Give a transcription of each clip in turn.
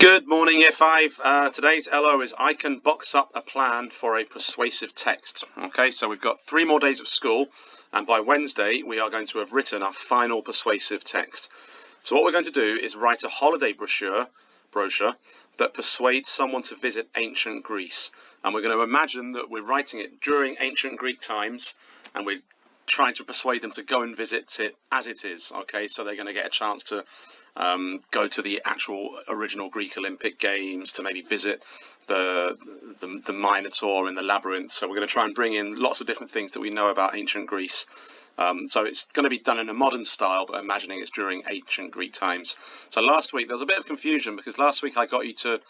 Good morning, Year 5. Today's LO is I can box up a plan for a persuasive text. Okay, so we've got 3 more days of school, and by Wednesday we are going to have written our final persuasive text. So what we're going to do is write a holiday brochure that persuades someone to visit ancient Greece. And we're going to imagine that we're writing it during ancient Greek times, and we're trying to persuade them to go and visit it as it is. Okay, so they're going to get a chance to go to the actual original Greek Olympic Games, to maybe visit the Minotaur in the labyrinth. So we're going to try and bring in lots of different things that we know about ancient Greece. So it's going to be done in a modern style, but imagining it's during ancient Greek times. So last week there was a bit of confusion, because last week I got you to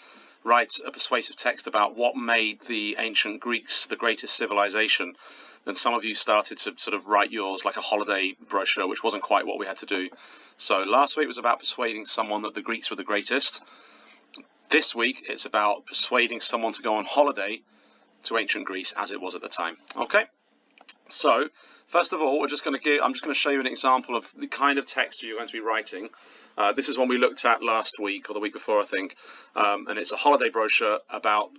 write a persuasive text about what made the ancient Greeks the greatest civilization. And some of you started to sort of write yours like a holiday brochure, which wasn't quite what we had to do. So last week was about persuading someone that the Greeks were the greatest. This week it's about persuading someone to go on holiday to ancient Greece as it was at the time. Okay, so first of all, I'm just going to show you an example of the kind of text you're going to be writing. This is one we looked at last week, or the week before, I think, and it's a holiday brochure about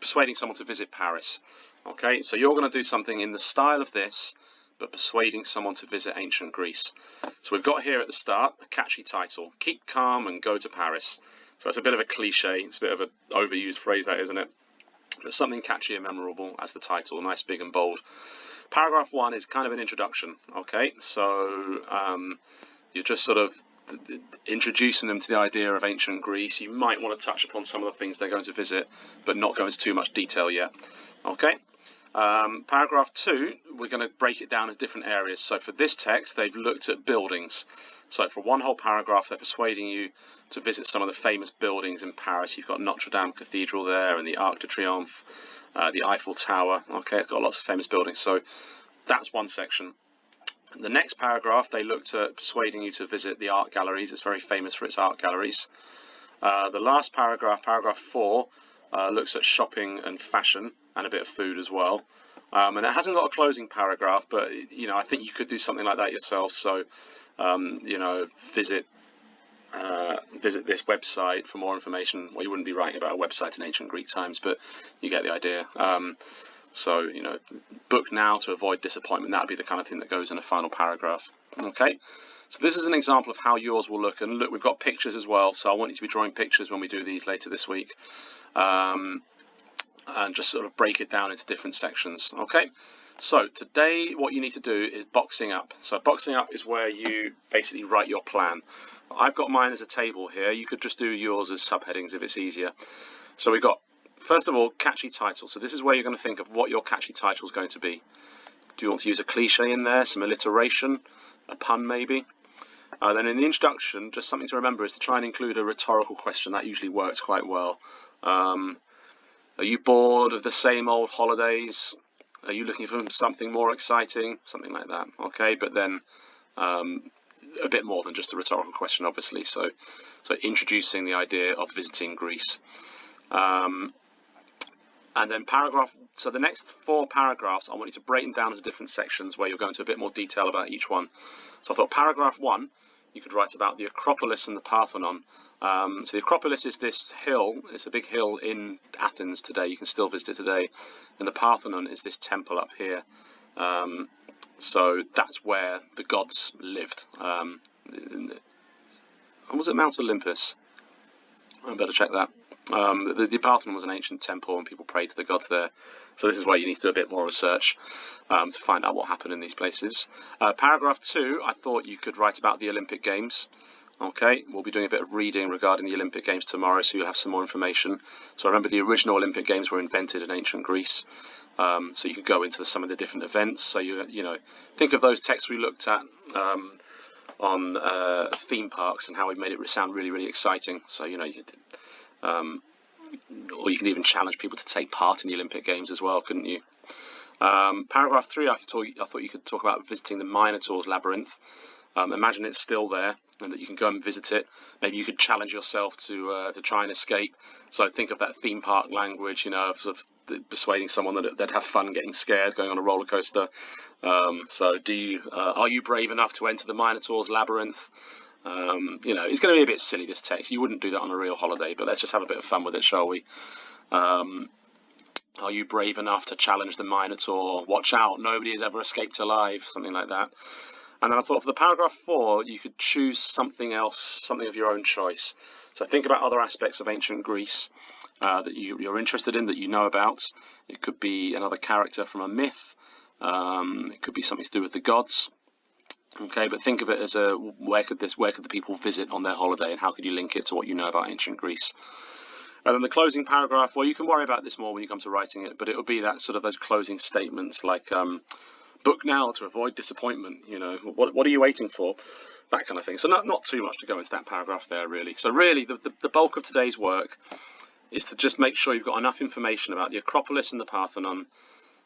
persuading someone to visit Paris. Okay, so you're going to do something in the style of this, but persuading someone to visit ancient Greece. So we've got here at the start a catchy title: Keep Calm and Go to Paris. So it's a bit of a cliche, it's a bit of an overused phrase, that, isn't it? But something catchy and memorable as the title, nice, big and bold. Paragraph 1 is kind of an introduction. Okay, so you're just sort of introducing them to the idea of ancient Greece. You might want to touch upon some of the things they're going to visit, but not go into too much detail yet. Okay. Paragraph 2, we're going to break it down as different areas. So for this text, they've looked at buildings. So for one whole paragraph, they're persuading you to visit some of the famous buildings in Paris. You've got Notre Dame Cathedral there, and the Arc de Triomphe, the Eiffel Tower. Okay, it's got lots of famous buildings. So that's one section. The next paragraph, they looked at persuading you to visit the art galleries. It's very famous for its art galleries. The last paragraph, paragraph 4, looks at shopping and fashion, and a bit of food as well. And it hasn't got a closing paragraph, but I think you could do something like that yourself. So visit this website for more information. Well, you wouldn't be writing about a website in ancient Greek times, but you get the idea. So book now to avoid disappointment. That would be the kind of thing that goes in a final paragraph. Okay, so this is an example of how yours will look. And look, we've got pictures as well, so I want you to be drawing pictures when we do these later this week. And just sort of break it down into different sections. Okay, so today what you need to do is boxing up. So boxing up is where you basically write your plan. I've got mine as a table here. You could just do yours as subheadings if it's easier. So we've got, first of all, catchy title. So this is where you're going to think of what your catchy title is going to be. Do you want to use a cliche in there, some alliteration, a pun maybe? Then in the introduction, just something to remember is to try and include a rhetorical question. That usually works quite well. Are you bored of the same old holidays? Are you looking for something more exciting? Something like that. Okay, but then a bit more than just a rhetorical question, obviously. So introducing the idea of visiting Greece. And then so the next 4 paragraphs, I want you to break them down into different sections where you'll go into a bit more detail about each one. So I thought paragraph 1, you could write about the Acropolis and the Parthenon. So the Acropolis is this hill. It's a big hill in Athens today. You can still visit it today. And the Parthenon is this temple up here. So that's where the gods lived. Was it Mount Olympus? I better check that. The Parthenon was an ancient temple, and people prayed to the gods there. So this is where you need to do a bit more research to find out what happened in these places. Paragraph 2, I thought you could write about the Olympic Games. Okay, we'll be doing a bit of reading regarding the Olympic Games tomorrow, so you'll have some more information. So remember, the original Olympic Games were invented in ancient Greece. So you could go into some of the different events. So think of those texts we looked at on theme parks and how we made it sound really, really exciting. So or you can even challenge people to take part in the Olympic Games as well, couldn't you? Paragraph 3, I thought you could talk about visiting the Minotaur's labyrinth. Imagine it's still there and that you can go and visit it. Maybe you could challenge yourself to try and escape. So think of that theme park language, of sort of persuading someone that they'd have fun getting scared, going on a roller coaster. So are you brave enough to enter the Minotaur's labyrinth? You know, it's going to be a bit silly, this text. You wouldn't do that on a real holiday, but let's just have a bit of fun with it, shall we? Are you brave enough to challenge the Minotaur? Watch out, nobody has ever escaped alive, something like that. And then I thought for the paragraph 4, you could choose something else, something of your own choice. So think about other aspects of ancient Greece that you're interested in, that you know about. It could be another character from a myth. It could be something to do with the gods. Okay, but think of it as where could the people visit on their holiday, and how could you link it to what you know about ancient Greece? And then the closing paragraph, well, you can worry about this more when you come to writing it, but it will be that sort of those closing statements like, book now to avoid disappointment, you know, what are you waiting for? That kind of thing. So not too much to go into that paragraph there, really. So really, the bulk of today's work is to just make sure you've got enough information about the Acropolis and the Parthenon,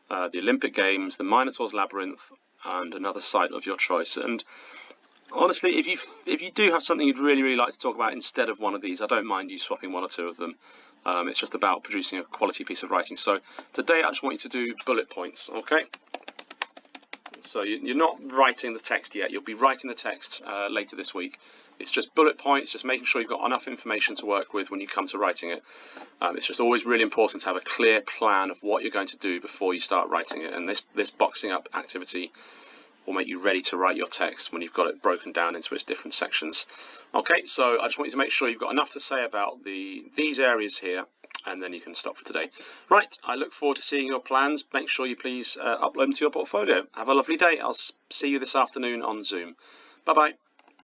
the Olympic Games, the Minotaur's Labyrinth, and another site of your choice. And honestly, if you do have something you'd really like to talk about instead of one of these, I don't mind you swapping one or two of them. It's just about producing a quality piece of writing. So today I just want you to do bullet points, okay? So you're not writing the text yet. You'll be writing the text later this week. It's just bullet points, just making sure you've got enough information to work with when you come to writing it. It's just always really important to have a clear plan of what you're going to do before you start writing it. And this boxing up activity will make you ready to write your text when you've got it broken down into its different sections. Okay, so I just want you to make sure you've got enough to say about these areas here, and then you can stop for today. Right, I look forward to seeing your plans. Make sure you please upload them to your portfolio. Have a lovely day. I'll see you this afternoon on Zoom. Bye-bye.